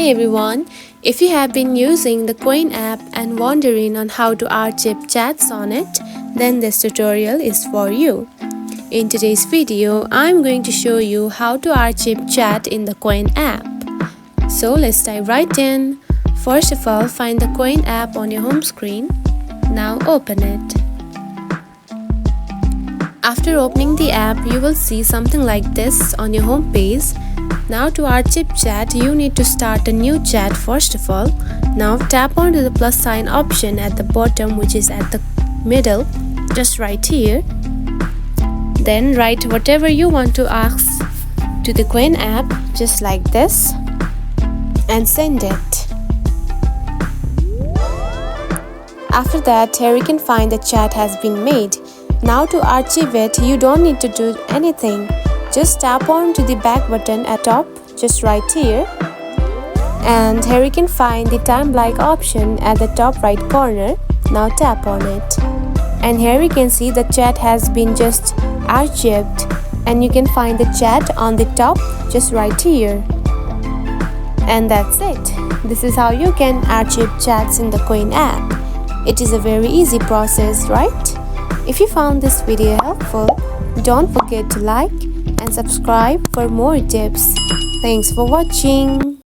Hi everyone, if you have been using the Qwen app and wondering on how to archive chats on it, then this tutorial is for you. In today's video, I'm going to show you how to archive chat in the Qwen app. So let's dive right in. First of all, find the Qwen app on your home screen. Now open it. After opening the app, you will see something like this on your home page. Now to archive chat, you need to start a new chat first of all. Now tap onto the plus sign option at the bottom, which is at the middle, just right here. Then write whatever you want to ask to the Qwen app, just like this, and send it. After that, here you can find the chat has been made. Now to archive it, you don't need to do anything. Just tap on to the back button at top, just right here. And here you can find the time-like option at the top right corner. Now tap on it. And here you can see the chat has been just archived. And you can find the chat on the top, just right here. And that's it. This is how you can archive chats in the Qwen app. It is a very easy process, right? If you found this video helpful, don't forget to like and subscribe for more tips. Thanks for watching.